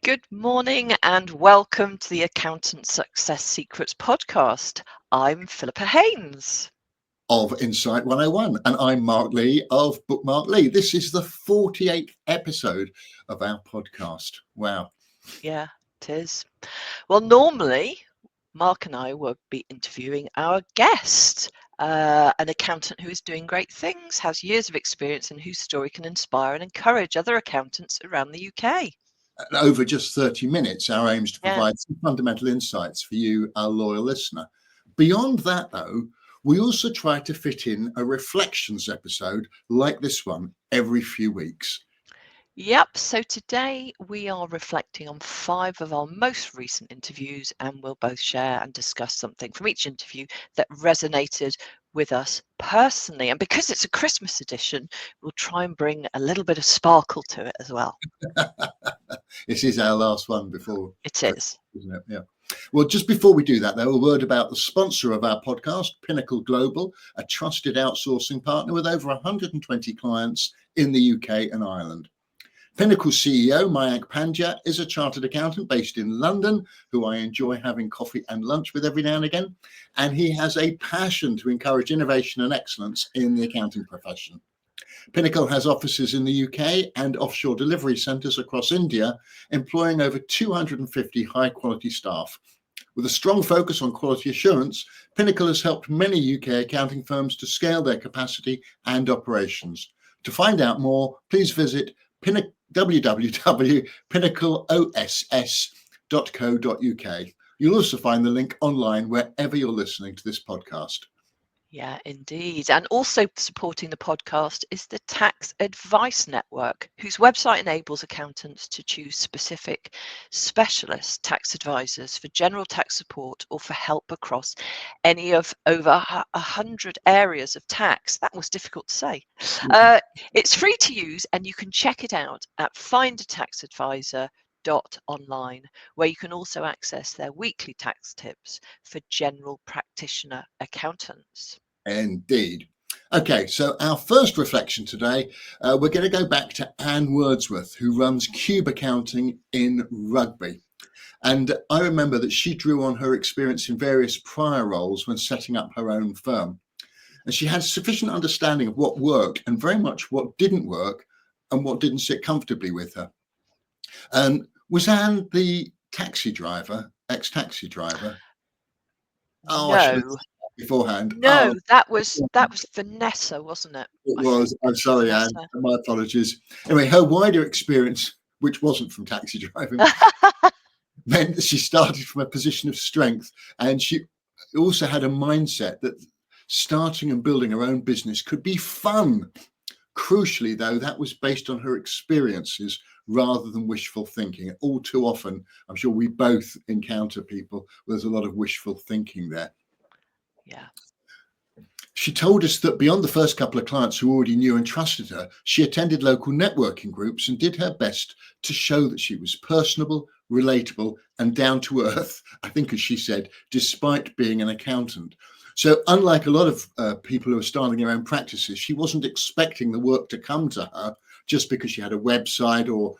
Good morning and welcome to the Accountant Success Secrets podcast. I'm Philippa Haynes. Of Insight 101, and I'm Mark Lee of Bookmark Lee. This is the 48th episode of our podcast. Wow. Yeah, it is. Well, normally Mark and I will be interviewing our guest, an accountant who is doing great things, has years of experience, and whose story can inspire and encourage other accountants around the UK. And over just 30 minutes, our aim is to Yeah. provide some fundamental insights for you, our loyal listener. Beyond that, though, we also try to fit in a reflections episode like this one every few weeks. Yep, so today we are reflecting on 5 of our most recent interviews, and we'll both share and discuss something from each interview that resonated with us personally. And because it's a Christmas edition, we'll try and bring a little bit of sparkle to it as well. This is our last one before It Christmas, is. isn't it? Yeah. Well, just before we do that, though, a word about the sponsor of our podcast, Pinnacle Global, a trusted outsourcing partner with over 120 clients in the UK and Ireland. Pinnacle CEO Mayank Pandya is a chartered accountant based in London, who I enjoy having coffee and lunch with every now and again, and he has a passion to encourage innovation and excellence in the accounting profession. Pinnacle has offices in the UK and offshore delivery centres across India, employing over 250 high-quality staff. With a strong focus on quality assurance, Pinnacle has helped many UK accounting firms to scale their capacity and operations. To find out more, please visit www.pinnacleoss.co.uk. You'll also find the link online wherever you're listening to this podcast. Yeah, indeed. And also supporting the podcast is the Tax Advice Network, whose website enables accountants to choose specific specialist tax advisors for general tax support or for help across any of over 100 areas of tax. That was difficult to say. It's free to use, and you can check it out at findataxadvisor.online, where you can also access their weekly tax tips for general practitioner accountants. Indeed. Okay, so our first reflection today, we're going to go back to Anne Wordsworth, who runs Cube Accounting in Rugby. And I remember that she drew on her experience in various prior roles when setting up her own firm. And she had sufficient understanding of what worked and very much what didn't work and what didn't sit comfortably with her. Was Anne the taxi driver, ex-taxi driver? Oh, I should have No, said that beforehand. no, that was Vanessa, wasn't it? It I was. think I'm sorry, Anne. Vanessa. My apologies. Anyway, her wider experience, which wasn't from taxi driving, meant that she started from a position of strength, and she also had a mindset that starting and building her own business could be fun. Crucially, though, that was based on her experiences rather than wishful thinking. All too often, I'm sure we both encounter people where there's a lot of wishful thinking there. Yeah. She told us that beyond the first couple of clients who already knew and trusted her, she attended local networking groups and did her best to show that she was personable, relatable, and down to earth, I think, as she said, despite being an accountant. So unlike a lot of people who are starting their own practices, she wasn't expecting the work to come to her just because she had a website or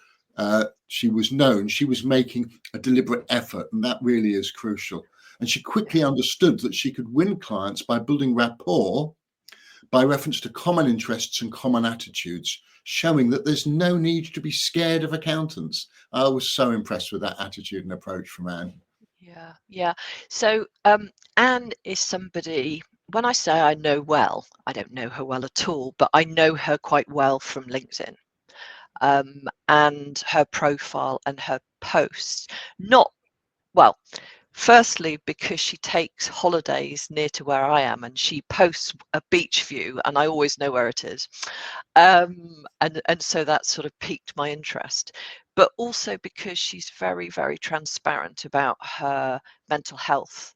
she was known. She was making a deliberate effort, and that really is crucial. And she quickly understood that she could win clients by building rapport by reference to common interests and common attitudes, showing that there's no need to be scared of accountants. I was so impressed with that attitude and approach from Anne. Yeah. So Anne is somebody, when I say I know well, I don't know her well at all, but I know her quite well from LinkedIn, and her profile and her posts. Firstly, because she takes holidays near to where I am, and she posts a beach view, and I always know where it is. And so that sort of piqued my interest. But also because she's very, very transparent about her mental health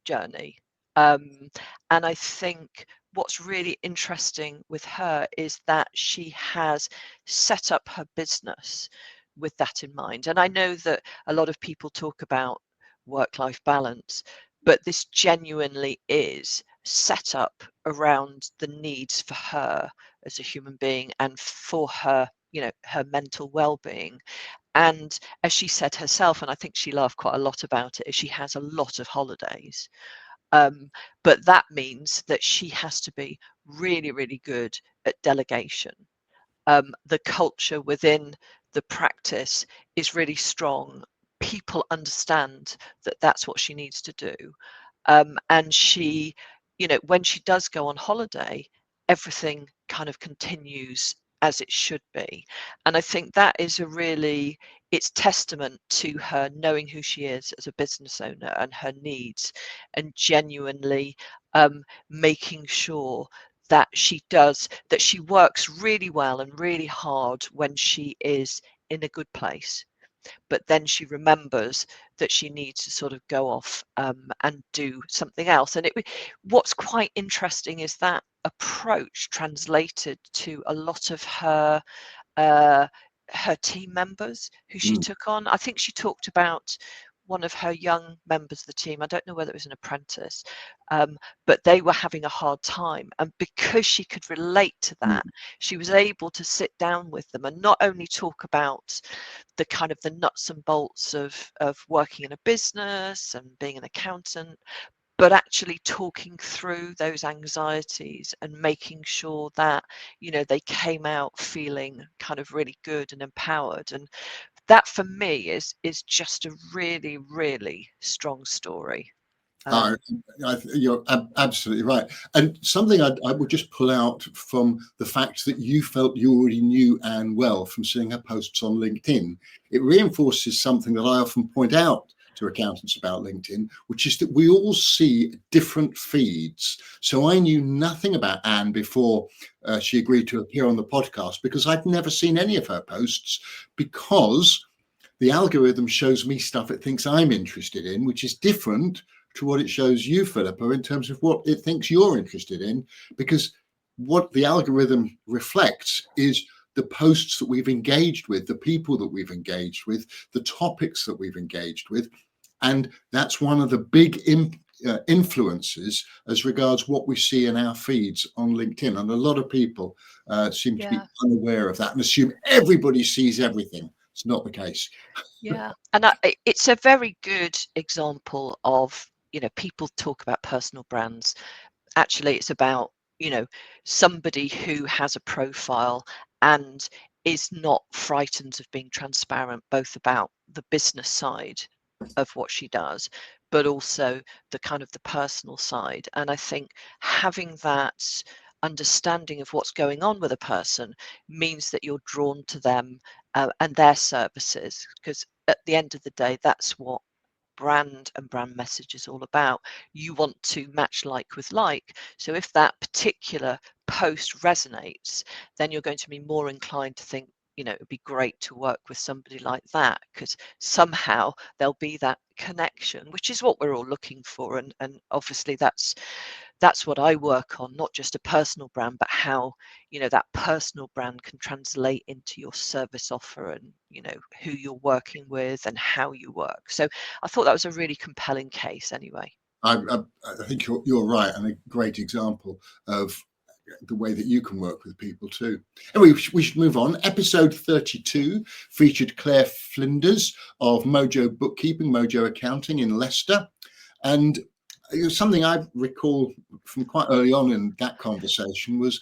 journey. And I think what's really interesting with her is that she has set up her business with that in mind. And I know that a lot of people talk about work-life balance, but this genuinely is set up around the needs for her as a human being and for her her mental well-being. And as she said herself, and I think she laughed quite a lot about it, is she has a lot of holidays. But that means that she has to be really, really good at delegation. The culture within the practice is really strong. People understand that that's what she needs to do. And she, when she does go on holiday, everything kind of continues as it should be. And I think that is it's testament to her knowing who she is as a business owner and her needs, and genuinely making sure that she works really well and really hard when she is in a good place. But then she remembers that she needs to sort of go off and do something else. And what's quite interesting is that approach translated to a lot of her team members who she took on. I think she talked about one of her young members of the team. I don't know whether it was an apprentice, but they were having a hard time. And because she could relate to that, she was able to sit down with them and not only talk about the kind of the nuts and bolts of working in a business and being an accountant, but actually talking through those anxieties and making sure that, they came out feeling kind of really good and empowered. And that for me is just a really, really strong story. You're absolutely right. And something I would just pull out from the fact that you felt you already knew Anne well from seeing her posts on LinkedIn, it reinforces something that I often point out to accountants about LinkedIn, which is that we all see different feeds. So I knew nothing about Anne before she agreed to appear on the podcast, because I'd never seen any of her posts, because the algorithm shows me stuff it thinks I'm interested in, which is different to what it shows you, Philippa, in terms of what it thinks you're interested in, because what the algorithm reflects is the posts that we've engaged with, the people that we've engaged with, the topics that we've engaged with. And that's one of the big influences as regards what we see in our feeds on LinkedIn. And a lot of people seem to be unaware of that and assume everybody sees everything. It's not the case. Yeah, and it's a very good example of, people talk about personal brands. Actually, it's about, somebody who has a profile and is not frightened of being transparent, both about the business side of what she does, but also the kind of the personal side. And I think having that understanding of what's going on with a person means that you're drawn to them and their services, because at the end of the day, that's what brand and brand message is all about. You want to match like with like. So if that particular post resonates, then you're going to be more inclined to think, it'd be great to work with somebody like that, because somehow there'll be that connection, which is what we're all looking for. And obviously that's what I work on, not just a personal brand, but how, that personal brand can translate into your service offer and, who you're working with and how you work. So I thought that was a really compelling case anyway. I think you're right, and a great example of the way that you can work with people too. Anyway, we should move on. Episode 32 featured Claire Flinders of Mojo Bookkeeping, Mojo Accounting in Leicester. And something I recall from quite early on in that conversation was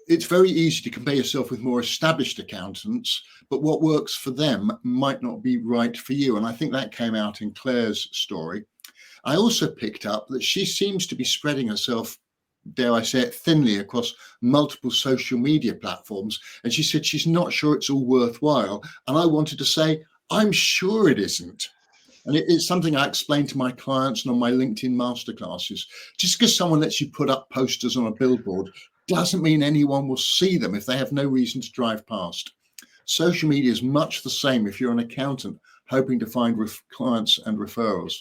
it's very easy to compare yourself with more established accountants, but what works for them might not be right for you. And I think that came out in Claire's story. I also picked up that she seems to be spreading herself, dare I say it, thinly across multiple social media platforms. And she said she's not sure it's all worthwhile. And I wanted to say, I'm sure it isn't. And it's something I explain to my clients and on my LinkedIn masterclasses. Just because someone lets you put up posters on a billboard doesn't mean anyone will see them if they have no reason to drive past. Social media is much the same if you're an accountant hoping to find clients and referrals.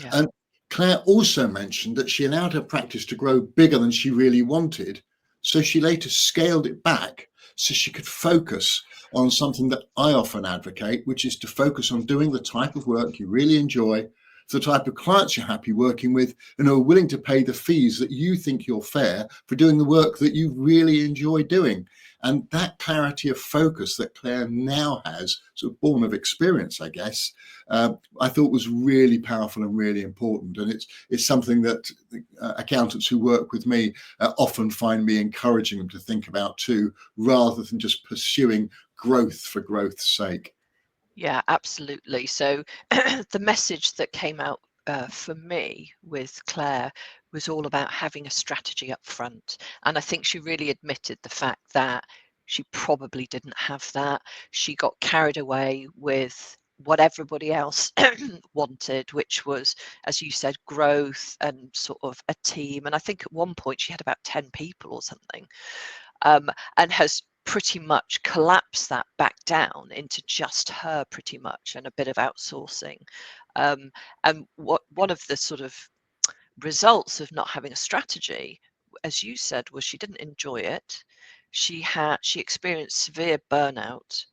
Yeah. And Claire also mentioned that she allowed her practice to grow bigger than she really wanted, so she later scaled it back so she could focus on something that I often advocate, which is to focus on doing the type of work you really enjoy, the type of clients you're happy working with, and are willing to pay the fees that you think you're fair for doing the work that you really enjoy doing. And that clarity of focus that Claire now has, sort of born of experience, I guess, I thought was really powerful and really important. And it's something that accountants who work with me often find me encouraging them to think about too, rather than just pursuing growth for growth's sake. Yeah, absolutely. So the message that came out for me with Claire was all about having a strategy up front. And I think she really admitted the fact that she probably didn't have that. She got carried away with what everybody else wanted, which was, as you said, growth and sort of a team. And I think at one point she had about 10 people or something, and has pretty much collapsed that back down into just her pretty much, and a bit of outsourcing. And one of the sort of results of not having a strategy, as you said, was she didn't enjoy it. She experienced severe burnout,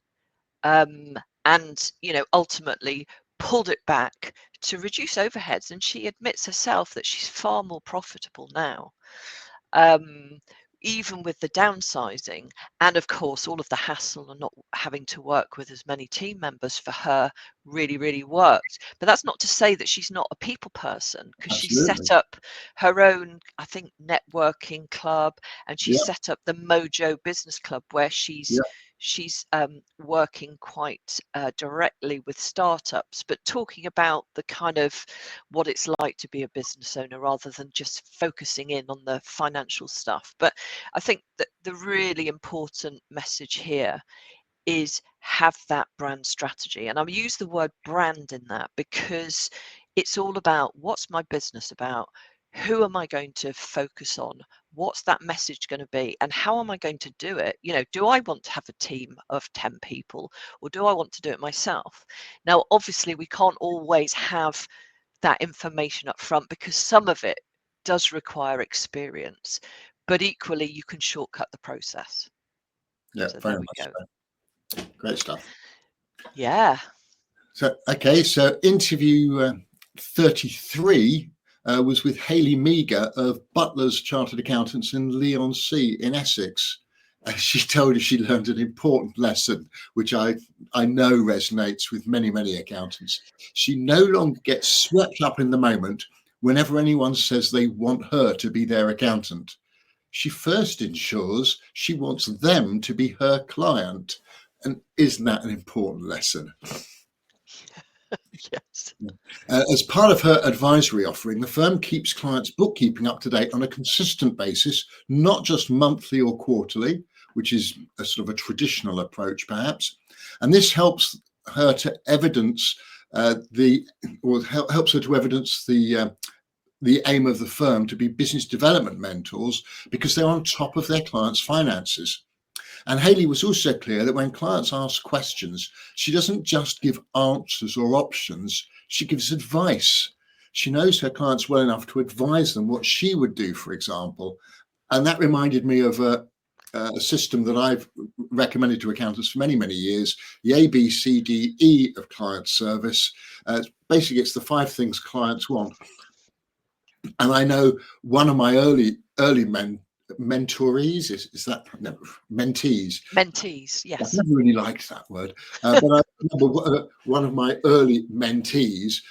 and ultimately pulled it back to reduce overheads. And she admits herself that she's far more profitable now, um, even with the downsizing, and of course all of the hassle and not having to work with as many team members for her really worked. But that's not to say that she's not a people person, because she Absolutely. set up her own, I think, networking club, and she Yeah. set up the Mojo Business Club, where she's working quite directly with startups, but talking about the kind of what it's like to be a business owner, rather than just focusing in on the financial stuff. But I think that the really important message here is have that brand strategy. And I'll use the word brand in that because it's all about, what's my business about? Who am I going to focus on? What's that message going to be? And how am I going to do it? Do I want to have a team of 10 people, or do I want to do it myself? Now, obviously, we can't always have that information up front, because some of it does require experience, but equally you can shortcut the process. Yeah, So very there we much go. so. Great stuff. Yeah. So, okay, so interview 33 was with Haley Meager of Butler's Chartered Accountants in Leigh-on-Sea in Essex. She told us she learned an important lesson, which I know resonates with many accountants. She no longer gets swept up in the moment whenever anyone says they want her to be their accountant. She first ensures she wants them to be her client. And isn't that an important lesson? Yes. As part of her advisory offering, the firm keeps clients' bookkeeping up to date on a consistent basis, not just monthly or quarterly, which is a sort of a traditional approach, perhaps. And this helps her to evidence helps her to evidence the aim of the firm to be business development mentors, because they're on top of their clients' finances. And Haley was also clear that when clients ask questions, she doesn't just give answers or options, she gives advice. She knows her clients well enough to advise them what she would do, for example. And that reminded me of a system that I've recommended to accountants for many years, the ABCDE of client service. Basically, it's the 5 things clients want. And I know one of my early mentorees is that no, mentees. Mentees, yes. I've never really liked that word, but I remember one of my early mentees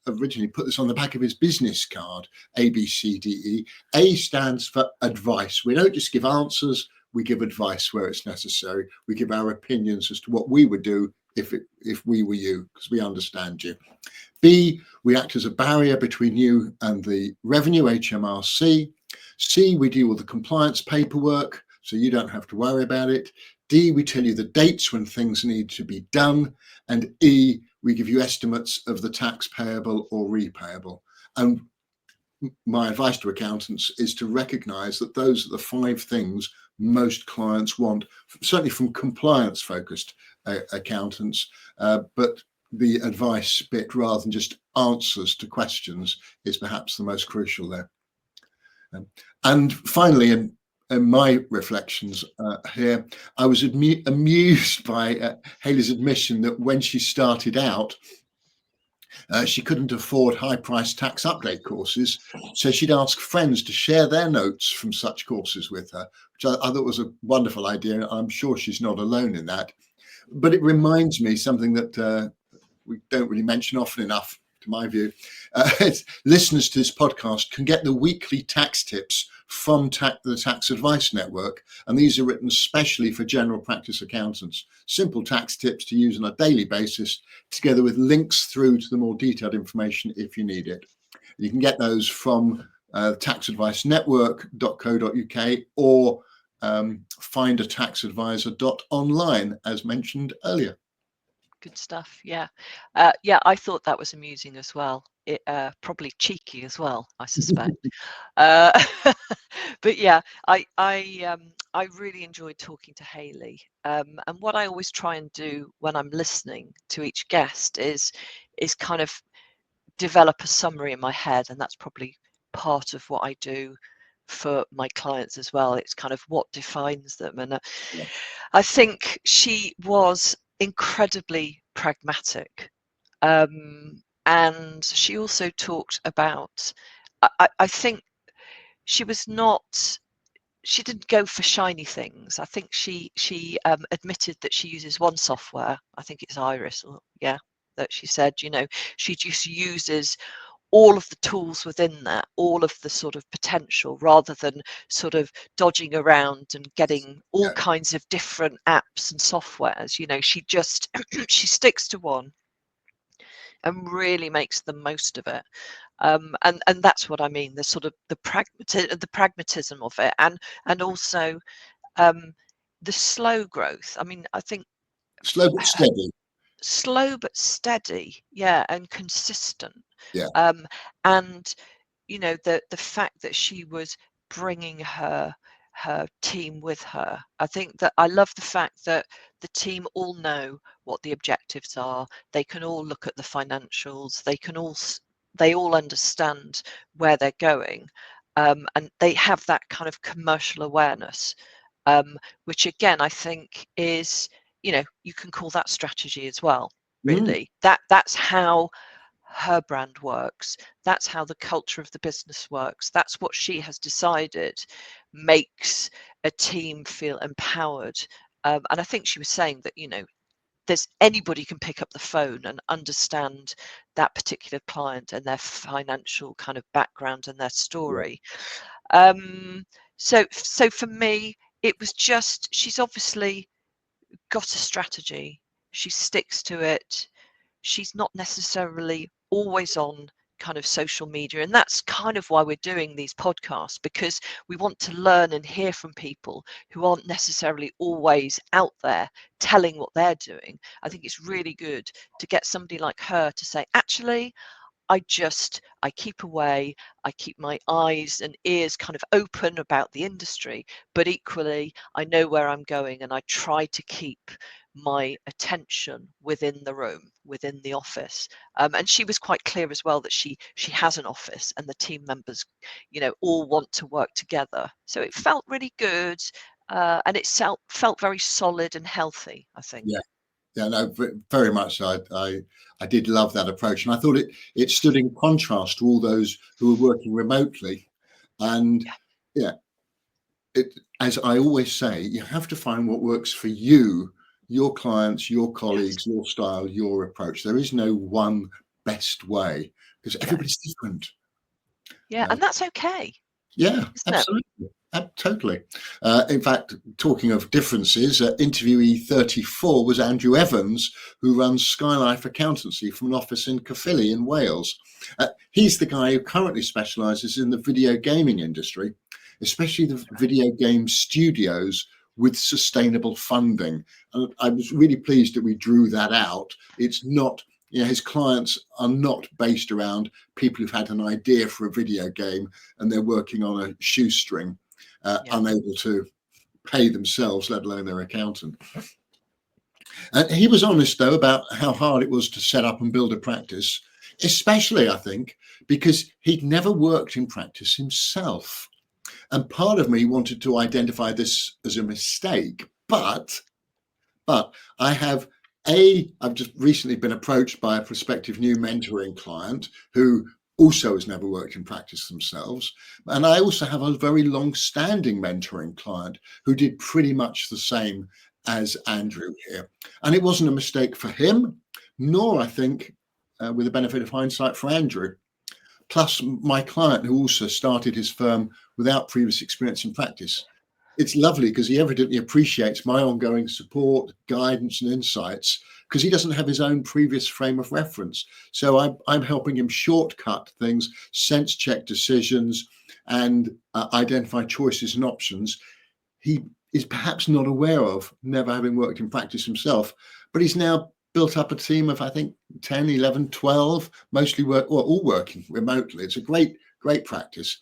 originally put this on the back of his business card. ABCDE. A stands for advice. We don't just give answers; we give advice where it's necessary. We give our opinions as to what we would do if we were you, because we understand you. B, we act as a barrier between you and the revenue, HMRC. C, we deal with the compliance paperwork, so you don't have to worry about it. D, we tell you the dates when things need to be done. And E, we give you estimates of the tax payable or repayable. And my advice to accountants is to recognise that those are the 5 things most clients want, certainly from compliance-focused accountants, but the advice bit, rather than just answers to questions, is perhaps the most crucial there. And finally, in my reflections here, I was amused by Haley's admission that when she started out, she couldn't afford high-priced tax update courses, so she'd ask friends to share their notes from such courses with her, which So I thought it was a wonderful idea, and I'm sure she's not alone in that. But it reminds me something that we don't really mention often enough, to my view. Listeners to this podcast can get the weekly tax tips from the Tax Advice Network, and these are written specially for general practice accountants. Simple tax tips to use on a daily basis, together with links through to the more detailed information if you need it. You can get those from taxadvicenetwork.co.uk or findataxadvisor.online, as mentioned earlier. Good stuff. Yeah. I thought that was amusing as well. It probably cheeky as well, I suspect. But yeah, I really enjoyed talking to Haley. And what I always try and do when I'm listening to each guest is kind of develop a summary in my head, and that's probably part of what I do for my clients as well. It's kind of what defines them, and I think she was incredibly pragmatic, and she also talked about, I think she was not, she didn't go for shiny things. I think she admitted that she uses one software, I think it's Iris, or that she said, she just uses all of the tools within that, all of the sort of potential, rather than sort of dodging around and getting all kinds of different apps and softwares. She just she sticks to one and really makes the most of it. And that's what I mean, the sort of the pragmatism of it, and also the slow growth. I mean, I think Slow but steady. Slow but steady, and consistent. Yeah. And the fact that she was bringing her team with her. I think that I love the fact that the team all know what the objectives are. They can all look at the financials. They all understand where they're going, and they have that kind of commercial awareness, which again I think is, you can call that strategy as well. Really, that's how her brand works. That's how the culture of the business works. That's what she has decided makes a team feel empowered. And I think she was saying that, there's anybody can pick up the phone and understand that particular client and their financial kind of background and their story. So for me, it was just, she's obviously got a strategy. She sticks to it. She's not necessarily always on kind of social media, and that's kind of why we're doing these podcasts, because we want to learn and hear from people who aren't necessarily always out there telling what they're doing. I think it's really good to get somebody like her to say, actually, I keep away, I keep my eyes and ears kind of open about the industry, but equally I know where I'm going, and I try to keep my attention within the room, within the office. And she was quite clear as well that she has an office, and the team members, all want to work together. So it felt really good, and it felt very solid and healthy, I think. Yeah, no, very much. I did love that approach, and I thought it stood in contrast to all those who were working remotely. And as I always say, you have to find what works for you, your clients, your colleagues, your style, your approach. There is no one best way, because everybody's different. And that's okay. Yeah, absolutely. Totally. In fact, talking of differences, interviewee 34 was Andrew Evans, who runs Skylife Accountancy from an office in Caerphilly in Wales. He's the guy who currently specialises in the video gaming industry, especially the video game studios with sustainable funding. And I was really pleased that we drew that out. It's not, his clients are not based around people who've had an idea for a video game and they're working on a shoestring. Unable to pay themselves, let alone their accountant. And he was honest, though, about how hard it was to set up and build a practice, especially, I think, because he'd never worked in practice himself. And part of me wanted to identify this as a mistake, but I've just recently been approached by a prospective new mentoring client who also has never worked in practice themselves. And I also have a very long-standing mentoring client who did pretty much the same as Andrew here. And it wasn't a mistake for him, nor, I think, with the benefit of hindsight, for Andrew. Plus, my client, who also started his firm without previous experience in practice. It's lovely because he evidently appreciates my ongoing support, guidance, and insights, because he doesn't have his own previous frame of reference. So I'm helping him shortcut things, sense check decisions, and identify choices and options he is perhaps not aware of, never having worked in practice himself. But he's now built up a team of, I think, 10, 11, 12, mostly all working remotely. It's a great practice.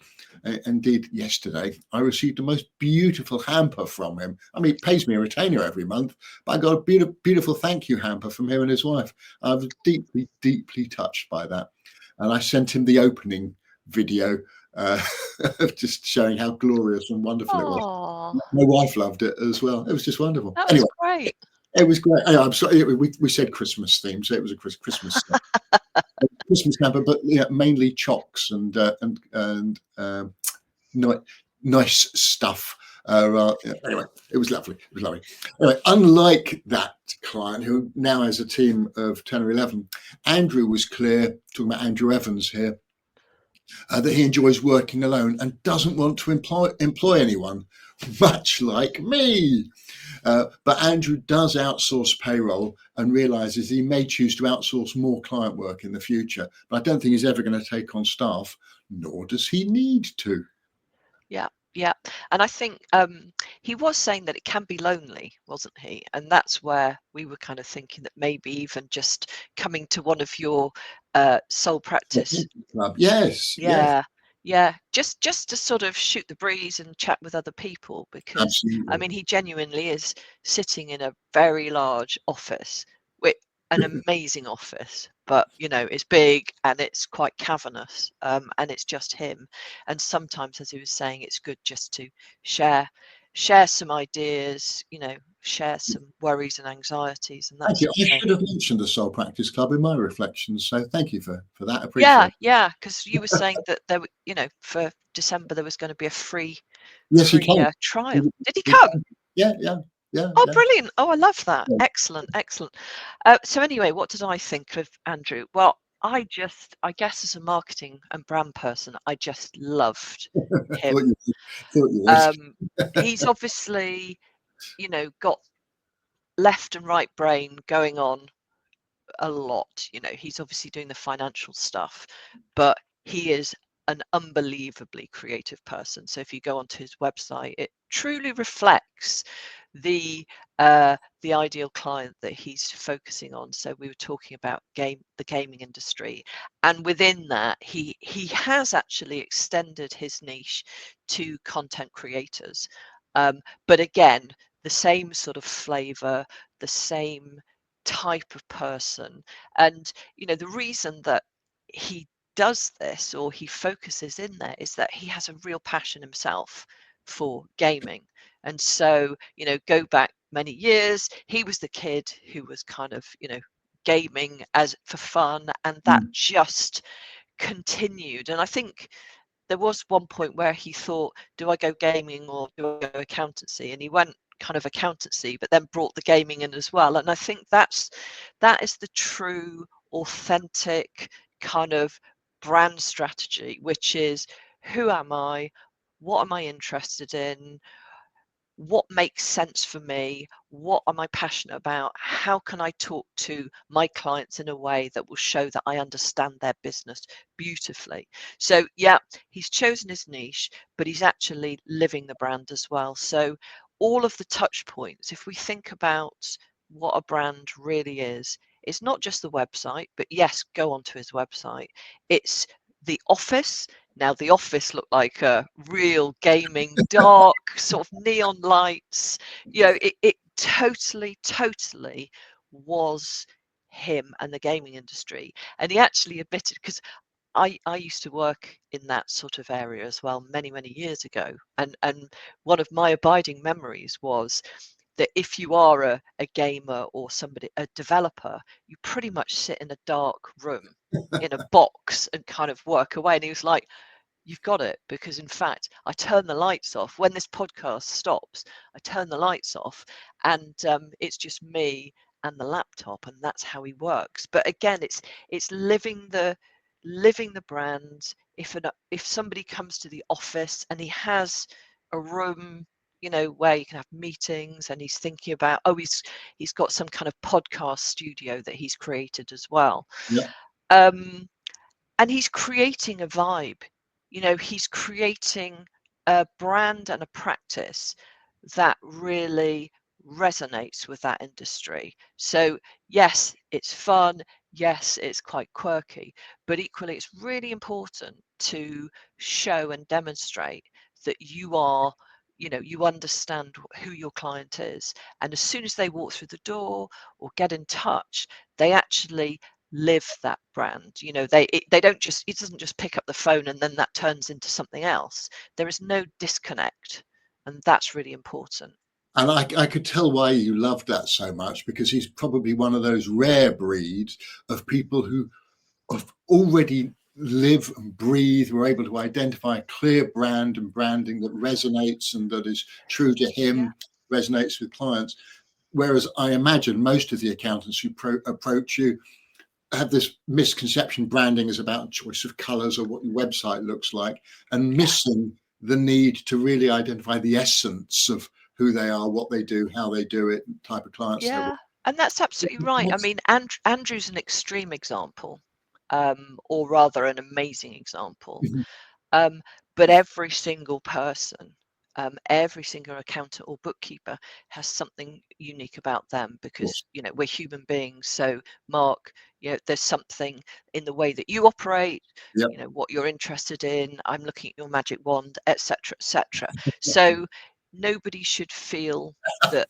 Indeed, yesterday I received the most beautiful hamper from him. I mean, he pays me a retainer every month, but I got a beautiful thank you hamper from him and his wife. I was deeply, deeply touched by that. And I sent him the opening video of just showing how glorious and wonderful it was. Oh, My wife loved it as well. It was just wonderful. that was Anyway, great. it was great. I'm sorry, we said Christmas theme, so it was a Christmas Christmas hamper, but yeah, mainly chocks and nice stuff. Anyway, it was lovely. It was lovely. Anyway, unlike that client who now has a team of 10 or 11, Andrew was clear, talking about Andrew Evans here, that he enjoys working alone and doesn't want to employ anyone, much like me. But Andrew does outsource payroll and realizes he may choose to outsource more client work in the future. But I don't think he's ever going to take on staff, nor does he need to. Yeah. And I think he was saying that it can be lonely, wasn't he? And that's where we were kind of thinking that maybe even just coming to one of your sole practice. Yes. Yeah. Just to sort of shoot the breeze and chat with other people, because Absolutely. I mean, he genuinely is sitting in a very large office with an amazing office, but it's big and it's quite cavernous, and it's just him. And sometimes, as he was saying, it's good just to share some ideas, share some worries and anxieties and that Thank you. sort I of thing. should have mentioned the Soul Practice Club in my reflections, so thank you for that. Appreciate it. Yeah, because you were saying that there, for December there was going to be a free Yes, he came. trial. Did he He come? came. Yeah. Oh, brilliant. Oh, I love that. Yeah. Excellent. So anyway, what did I think of Andrew? Well, I guess as a marketing and brand person, I just loved him. Thought you would. He's obviously, got left and right brain going on a lot. He's obviously doing the financial stuff, but he is an unbelievably creative person. So if you go onto his website, it truly reflects the ideal client that he's focusing on. So we were talking about the gaming industry, and within that, he has actually extended his niche to content creators. But again, the same sort of flavor, the same type of person. And the reason that he does this, or he focuses in there, is that he has a real passion himself for gaming. And so go back many years, he was the kid who was kind of gaming as for fun, and that just continued. And I think there was one point where he thought, do I go gaming or do I go accountancy? And he went kind of accountancy, but then brought the gaming in as well. And I think that is the true, authentic kind of brand strategy, which is, who am I? What am I interested in? What makes sense for me? What am I passionate about? How can I talk to my clients in a way that will show that I understand their business beautifully? So yeah, he's chosen his niche, but he's actually living the brand as well. So all of the touch points, if we think about what a brand really is, it's not just the website, but yes, go onto his website. It's the office. Now, the office looked like a real gaming, dark, sort of neon lights. It totally was him and the gaming industry. And he actually admitted, because I used to work in that sort of area as well many years ago. And one of my abiding memories was that if you are a gamer or a developer, you pretty much sit in a dark room in a box and kind of work away. And he was like, you've got it, because in fact, I turn the lights off. When this podcast stops, I turn the lights off, and it's just me and the laptop, and that's how he works. But again, it's living the brand. If somebody comes to the office and he has a room, where you can have meetings, and he's thinking about, he's got some kind of podcast studio that he's created as well. Yeah. And he's creating a vibe. He's creating a brand and a practice that really resonates with that industry. So yes, it's fun. Yes, it's quite quirky, but equally it's really important to show and demonstrate that you are, you understand who your client is. And as soon as they walk through the door or get in touch, they actually live that brand. They don't just, it doesn't just pick up the phone and then that turns into something else. There is no disconnect, and that's really important. And I could tell why you loved that so much, because he's probably one of those rare breeds of people who have already live and breathe, were able to identify a clear brand and branding that resonates and that is true to him, resonates with clients. Whereas I imagine most of the accountants who approach you have this misconception branding is about choice of colors or what your website looks like, and missing the need to really identify the essence of who they are, what they do, how they do it, type of clients they work. And that's absolutely right. I mean, Andrew's an extreme example, or rather an amazing example. But every single person, every single accountant or bookkeeper has something unique about them, because we're human beings. So Mark, there's something in the way that you operate, what you're interested in. I'm looking at your magic wand, etc., etc. So nobody should feel that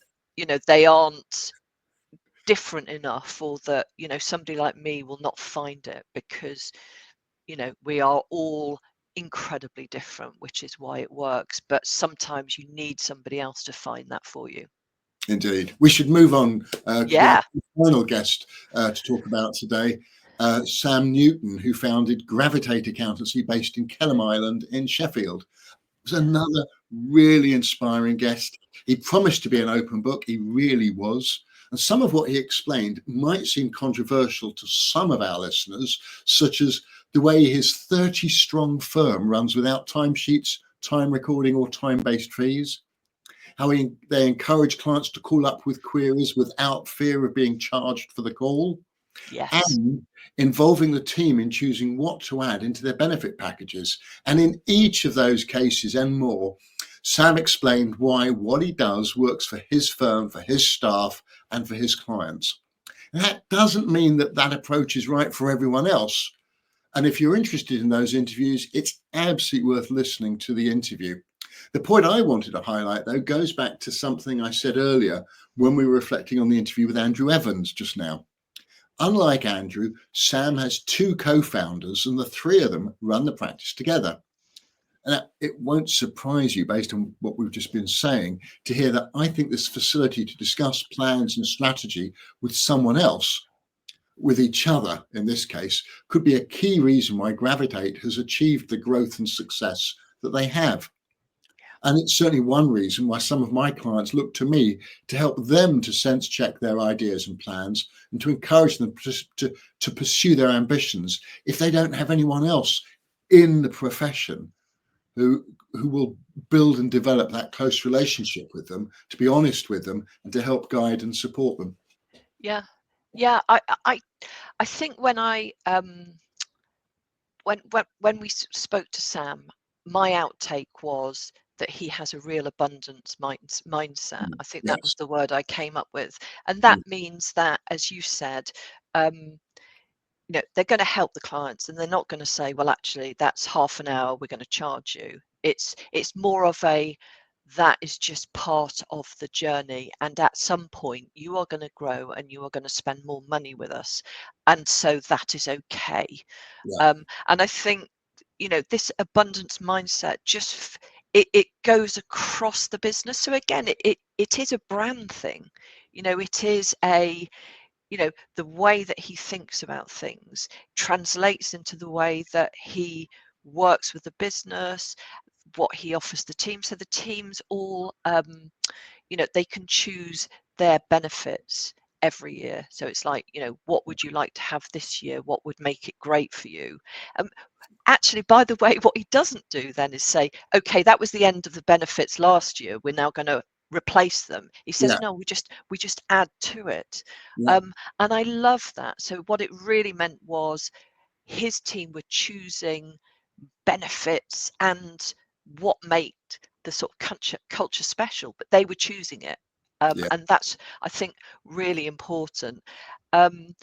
they aren't different enough, or that somebody like me will not find it, because we are all incredibly different, which is why it works. But sometimes you need somebody else to find that for you. Indeed. We should move on to our final guest to talk about today, Sam Newton, who founded Gravitate Accountancy based in Kelham Island in Sheffield. Was another really inspiring guest. He promised to be an open book. He really was. And some of what he explained might seem controversial to some of our listeners, such as the way his 30-strong firm runs without timesheets, time recording, or time-based fees. How they encourage clients to call up with queries without fear of being charged for the call. Yes. And involving the team in choosing what to add into their benefit packages. And in each of those cases and more, Sam explained why what he does works for his firm, for his staff, and for his clients. And that doesn't mean that that approach is right for everyone else. And if you're interested in those interviews, it's absolutely worth listening to the interview. The point I wanted to highlight, though, goes back to something I said earlier when we were reflecting on the interview with Andrew Evans just now. Unlike Andrew, Sam has two co-founders, and the three of them run the practice together. And it won't surprise you, based on what we've just been saying, to hear that I think this facility to discuss plans and strategy with someone else, with each other in this case, could be a key reason why Gravitate has achieved the growth and success that they have. And it's certainly one reason why some of my clients look to me to help them to sense check their ideas and plans, and to encourage them to pursue their ambitions if they don't have anyone else in the profession who will build and develop that close relationship with them, to be honest with them, and to help guide and support them. I think when we spoke to Sam, my outtake was that he has a real abundance mindset. I think that was the word I came up with. And that means that, as you said, they're going to help the clients, and they're not going to say, well, actually, that's half an hour, we're going to charge you. It's more of that is just part of the journey. And at some point, you are going to grow and you are going to spend more money with us. And so that is okay. And I think, this abundance mindset, it goes across the business. So again, it is a brand thing. It is the way that he thinks about things translates into the way that he works with the business, what he offers the team. So the teams all, they can choose their benefits every year. So it's like, what would you like to have this year? What would make it great for you? Actually, by the way, what he doesn't do then is say, okay, that was the end of the benefits last year, we're now going to replace them. He says, Yeah, no, we just add to it. yeah, And I love that. So what it really meant was his team were choosing benefits and what made the sort of culture special, but they were choosing it. yeah, And that's, I think, really important. Um,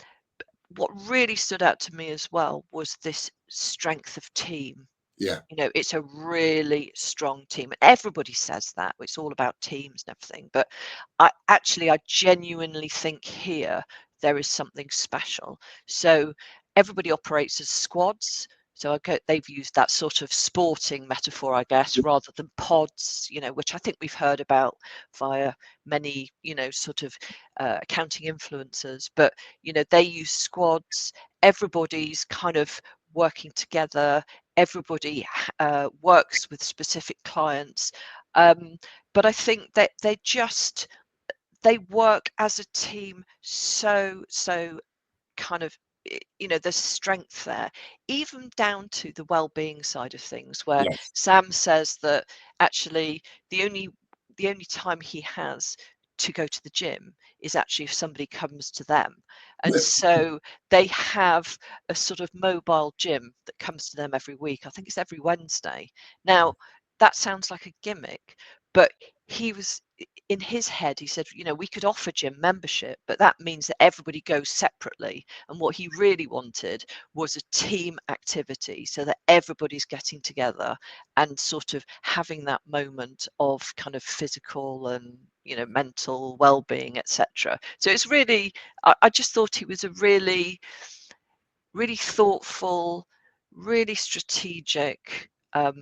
what really stood out to me as well was this strength of team. yeah, It's a really strong team. Everybody says that. It's all about teams and everything. But I genuinely think here there is something special. So everybody operates as squads. So they've used that sort of sporting metaphor, I guess, rather than pods, which I think we've heard about via many, sort of accounting influencers. But, they use squads. Everybody's kind of working together. Everybody works with specific clients. But I think that they work as a team so kind of, there's strength there, even down to the well-being side of things, where yes, Sam says that actually the only time he has to go to the gym is actually if somebody comes to them. And so they have a sort of mobile gym that comes to them every week. I think it's every Wednesday. Now, that sounds like a gimmick, but he was in his head, he said, we could offer gym membership, but that means that everybody goes separately. And what he really wanted was a team activity so that everybody's getting together and sort of having that moment of kind of physical and mental well-being, etc. So it's really, I just thought he was a really thoughtful, really strategic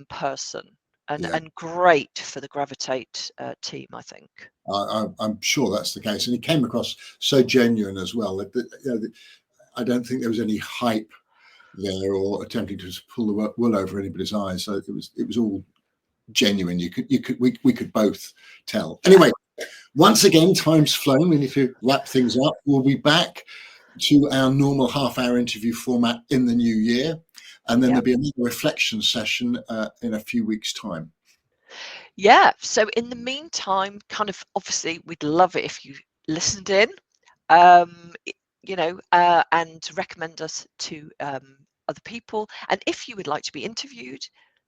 person, and yeah. and great for the Gravitate team, I think. I'm sure that's the case, and he came across so genuine as well. I don't think there was any hype there or attempting to pull the wool over anybody's eyes. So it was all genuine. We could both tell. Yeah. Anyway, once again, time's flown. We need to wrap things up. We'll be back to our normal half-hour interview format in the new year, and then Yeah. there'll be another reflection session in a few weeks' time. Yeah. So in the meantime, kind of obviously we'd love it if you listened in, and recommend us to other people. And if you would like to be interviewed,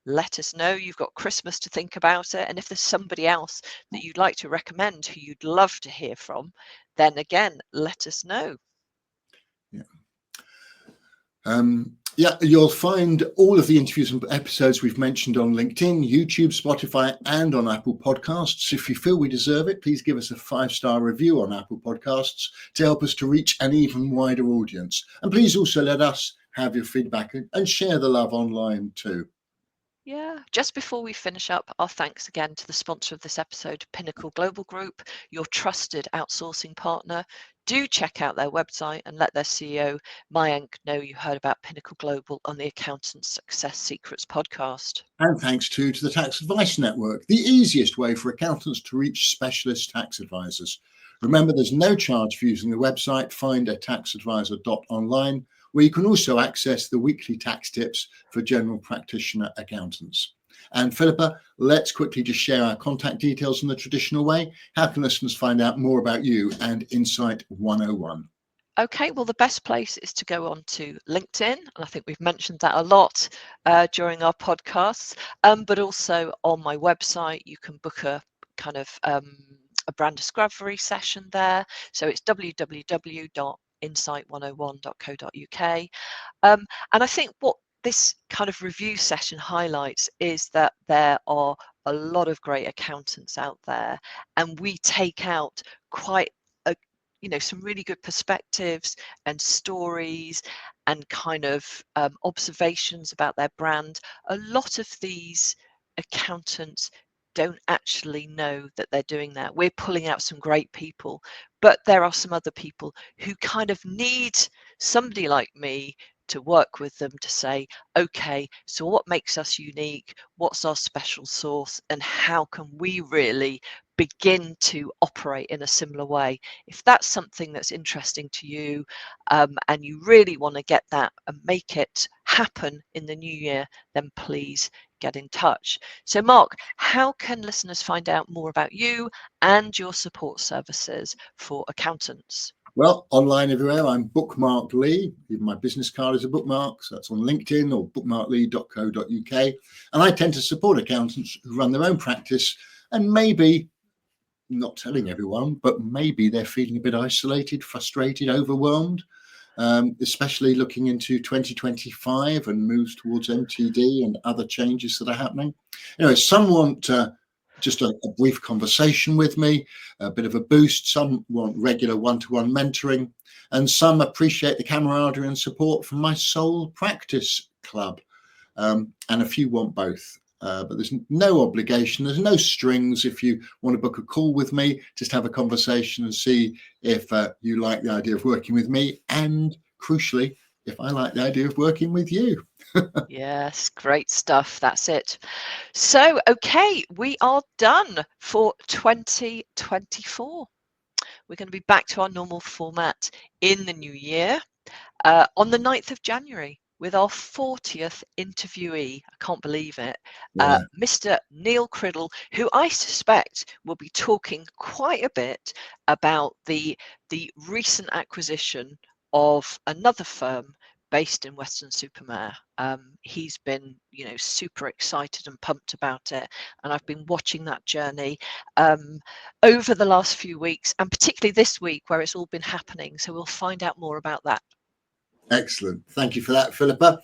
let us know. You've got Christmas to think about it. And if there's somebody else that you'd like to recommend who you'd love to hear from, then again, let us know. Yeah. Yeah, you'll find all of the interviews and episodes we've mentioned on LinkedIn, YouTube, Spotify, and on Apple Podcasts. If you feel we deserve it, please give us a 5-star review on Apple Podcasts to help us to reach an even wider audience. And please also let us have your feedback and share the love online too. Yeah, just before we finish up, our thanks again to the sponsor of this episode, Pinnacle Global Group, your trusted outsourcing partner. Do check out their website and let their CEO, Mayank, know you heard about Pinnacle Global on the Accountant Success Secrets podcast. And thanks too to the Tax Advice Network, the easiest way for accountants to reach specialist tax advisors. Remember, there's no charge for using the website findataxadvisor.online, where you can also access the weekly tax tips for general practitioner accountants. And Philippa, let's quickly just share our contact details in the traditional way. How can listeners find out more about you and Insight 101? Okay, well, the best place is to go on to LinkedIn, and I think we've mentioned that a lot during our podcasts, but also on my website, you can book a kind of a brand discovery session there. So it's www.insight101.co.uk. And I think what this kind of review session highlights is that there are a lot of great accountants out there, and we take out quite some really good perspectives and stories and kind of observations about their brand. A lot of these accountants don't actually know that they're doing that. We're pulling out some great people, but there are some other people who kind of need somebody like me to work with them to say, okay, so what makes us unique? What's our special sauce? And how can we really begin to operate in a similar way? If that's something that's interesting to you, and you really want to get that and make it happen in the new year, then please get in touch. So Mark, how can listeners find out more about you and your support services for accountants? Well, online everywhere. I'm Bookmark Lee. Even my business card is a bookmark. So that's on LinkedIn or bookmarklee.co.uk. And I tend to support accountants who run their own practice and maybe, not telling everyone, but maybe they're feeling a bit isolated, frustrated, overwhelmed, especially looking into 2025 and moves towards MTD and other changes that are happening. Anyway, some want just a brief conversation with me, a bit of a boost. Some want regular one-to-one mentoring, and some appreciate the camaraderie and support from my sole practice club, and a few want both. But there's no obligation, there's no strings. If you want to book a call with me, just have a conversation and see if you like the idea of working with me, and crucially, if I like the idea of working with you. Yes, great stuff. That's it. So, okay, we are done for 2024. We're going to be back to our normal format in the new year, on the 9th of January with our 40th interviewee. I can't believe it. Yeah. Mr. Neil Criddle, who I suspect will be talking quite a bit about the recent acquisition of another firm based in Weston-super-Mare. He's been, super excited and pumped about it, and I've been watching that journey over the last few weeks, and particularly this week where it's all been happening. So we'll find out more about that. Excellent. Thank you for that, Philippa.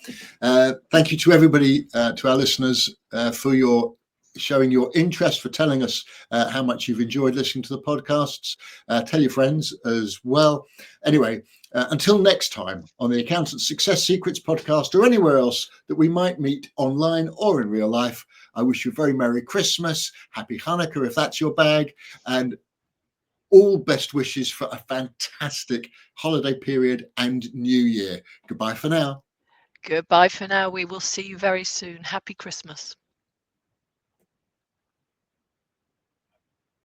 Thank you to everybody, to our listeners, for your showing your interest, for telling us how much you've enjoyed listening to the podcasts. Tell your friends as well. Anyway, until next time on the Accountant Success Secrets podcast, or anywhere else that we might meet online or in real life, I wish you a very Merry Christmas, Happy Hanukkah if that's your bag, and all best wishes for a fantastic holiday period and new year. Goodbye for now. Goodbye for now. We will see you very soon. Happy Christmas.